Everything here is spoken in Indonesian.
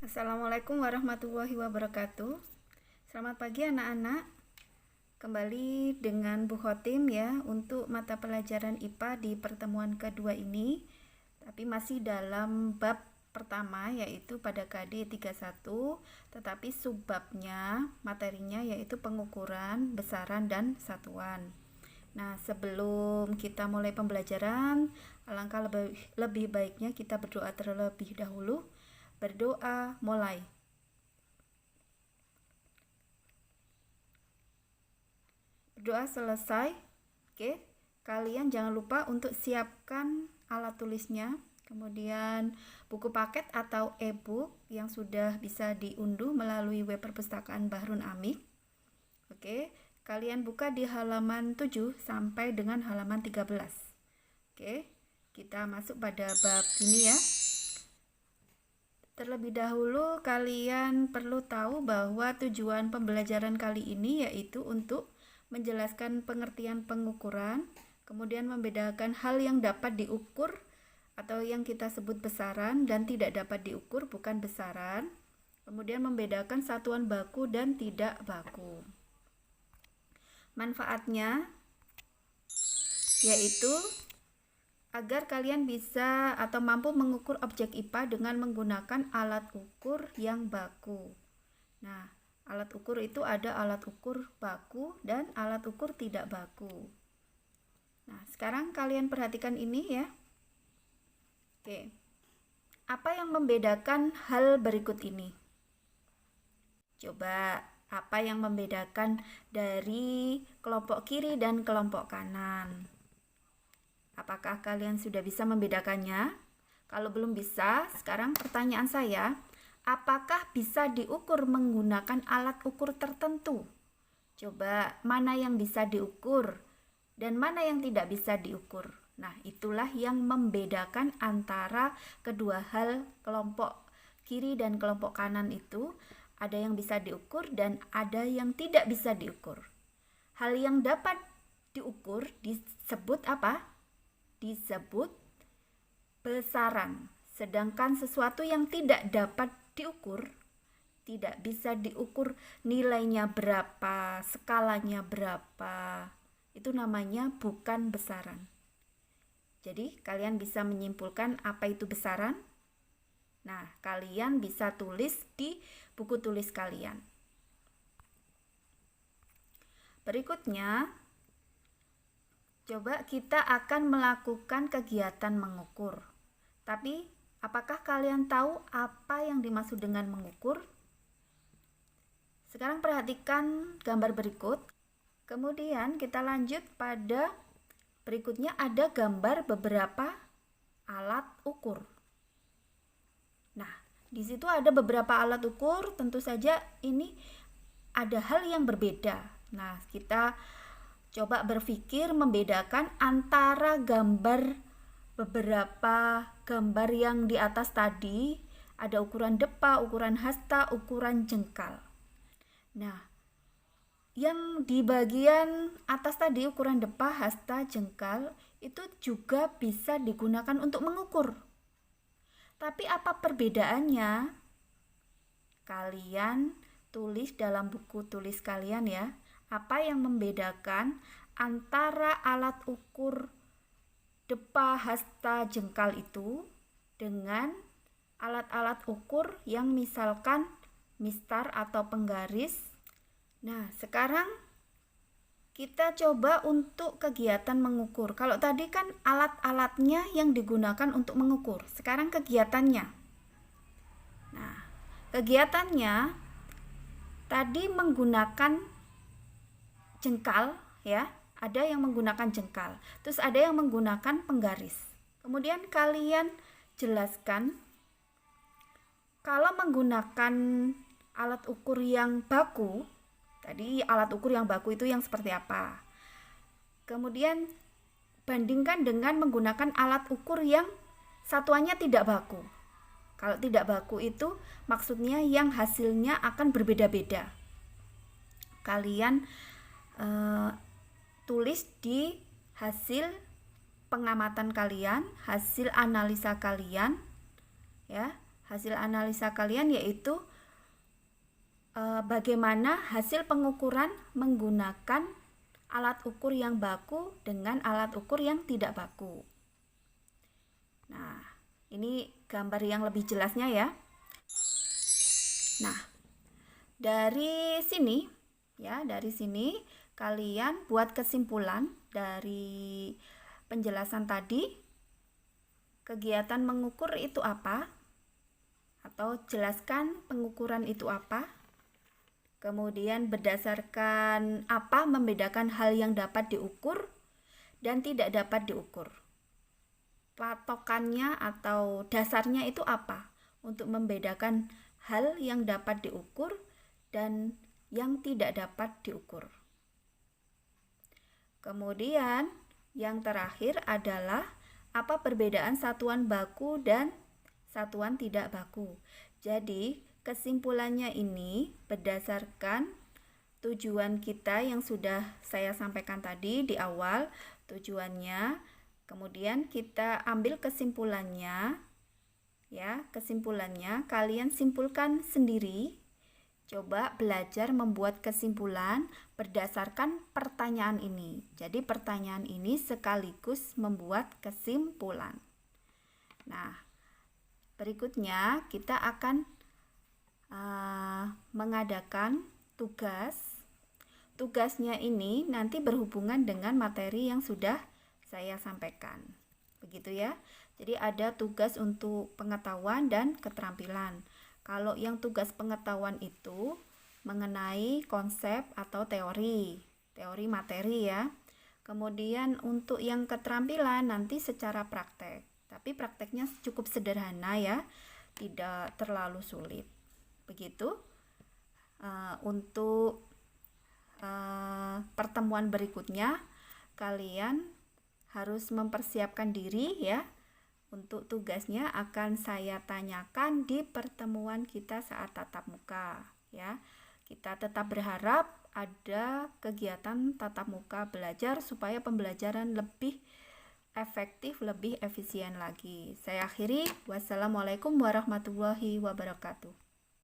Assalamualaikum warahmatullahi wabarakatuh. Selamat pagi anak-anak. Kembali dengan Bu Khotim ya untuk mata pelajaran IPA di pertemuan kedua ini. Tapi masih dalam bab pertama yaitu pada KD 31, tetapi subbabnya materinya yaitu pengukuran, besaran dan satuan. Nah, sebelum kita mulai pembelajaran, alangkah lebih baiknya kita berdoa terlebih dahulu. Berdoa mulai. Berdoa selesai. Oke, kalian jangan lupa untuk siapkan alat tulisnya, kemudian buku paket atau e-book yang sudah bisa diunduh melalui web perpustakaan Bahrun Amik. Oke, kalian buka di halaman 7 sampai dengan halaman 13. Oke, kita masuk pada bab ini ya. Terlebih dahulu kalian perlu tahu bahwa tujuan pembelajaran kali ini yaitu untuk menjelaskan pengertian pengukuran, kemudian membedakan hal yang dapat diukur atau yang kita sebut besaran dan tidak dapat diukur bukan besaran, kemudian membedakan satuan baku dan tidak baku. Manfaatnya yaitu agar kalian bisa atau mampu mengukur objek IPA dengan menggunakan alat ukur yang baku. Nah, alat ukur itu ada alat ukur baku dan alat ukur tidak baku. Nah, sekarang kalian perhatikan ini ya. Oke. Apa yang membedakan hal berikut ini? Coba, apa yang membedakan dari kelompok kiri dan kelompok kanan? Apakah kalian sudah bisa membedakannya? Kalau belum bisa, sekarang pertanyaan saya, apakah bisa diukur menggunakan alat ukur tertentu? Coba, mana yang bisa diukur dan mana yang tidak bisa diukur? Nah, itulah yang membedakan antara kedua hal kelompok kiri dan kelompok kanan itu. Ada yang bisa diukur dan ada yang tidak bisa diukur. Hal yang dapat diukur disebut apa? Disebut besaran. Sedangkan sesuatu yang tidak dapat diukur, tidak bisa diukur nilainya berapa, skalanya berapa, itu namanya bukan besaran. Jadi kalian bisa menyimpulkan apa itu besaran? Nah, kalian bisa tulis di buku tulis kalian. Berikutnya, coba kita akan melakukan kegiatan mengukur. Tapi, apakah kalian tahu apa yang dimaksud dengan mengukur? Sekarang perhatikan gambar berikut. Kemudian kita lanjut pada berikutnya ada gambar beberapa alat ukur. Nah, di situ ada beberapa alat ukur, tentu saja ini ada hal yang berbeda. Nah, kita coba berpikir membedakan antara beberapa gambar yang di atas tadi, ada ukuran depa, ukuran hasta, ukuran jengkal. Nah, yang di bagian atas tadi ukuran depa, hasta, jengkal itu juga bisa digunakan untuk mengukur. Tapi apa perbedaannya? Kalian tulis dalam buku tulis kalian ya. Apa yang membedakan antara alat ukur depa, hasta, jengkal itu dengan alat-alat ukur yang misalkan mistar atau penggaris. Nah, sekarang kita coba untuk kegiatan mengukur. Kalau tadi kan alat-alatnya yang digunakan untuk mengukur. Sekarang kegiatannya. Nah, kegiatannya tadi menggunakan jengkal ya, ada yang menggunakan jengkal, terus ada yang menggunakan penggaris. Kemudian kalian jelaskan kalau menggunakan alat ukur yang baku, tadi alat ukur yang baku itu yang seperti apa? Kemudian bandingkan dengan menggunakan alat ukur yang satuannya tidak baku. Kalau tidak baku itu maksudnya yang hasilnya akan berbeda-beda. Kalian tulis di hasil pengamatan kalian, hasil analisa kalian ya, hasil analisa kalian yaitu bagaimana hasil pengukuran menggunakan alat ukur yang baku dengan alat ukur yang tidak baku. Nah, ini gambar yang lebih jelasnya ya. Nah, dari sini kalian buat kesimpulan dari penjelasan tadi. Kegiatan mengukur itu apa? Atau jelaskan pengukuran itu apa? Kemudian berdasarkan apa membedakan hal yang dapat diukur dan tidak dapat diukur. Patokannya atau dasarnya itu apa untuk membedakan hal yang dapat diukur dan yang tidak dapat diukur. Kemudian yang terakhir adalah apa perbedaan satuan baku dan satuan tidak baku. Jadi kesimpulannya ini berdasarkan tujuan kita yang sudah saya sampaikan tadi di awal, tujuannya, kemudian kita ambil kesimpulannya, ya, kesimpulannya kalian simpulkan sendiri. Coba belajar membuat kesimpulan berdasarkan pertanyaan ini. Jadi pertanyaan ini sekaligus membuat kesimpulan. Nah, berikutnya kita akan mengadakan tugas. Tugasnya ini nanti berhubungan dengan materi yang sudah saya sampaikan. Begitu ya. Jadi ada tugas untuk pengetahuan dan keterampilan. Kalau yang tugas pengetahuan itu mengenai konsep atau teori materi ya. Kemudian untuk yang keterampilan nanti secara praktek. Tapi prakteknya cukup sederhana ya, tidak terlalu sulit. Begitu. Untuk pertemuan berikutnya kalian harus mempersiapkan diri ya. Untuk tugasnya akan saya tanyakan di pertemuan kita saat tatap muka ya. Kita tetap berharap ada kegiatan tatap muka belajar supaya pembelajaran lebih efektif, lebih efisien lagi. Saya akhiri. Wassalamualaikum warahmatullahi wabarakatuh.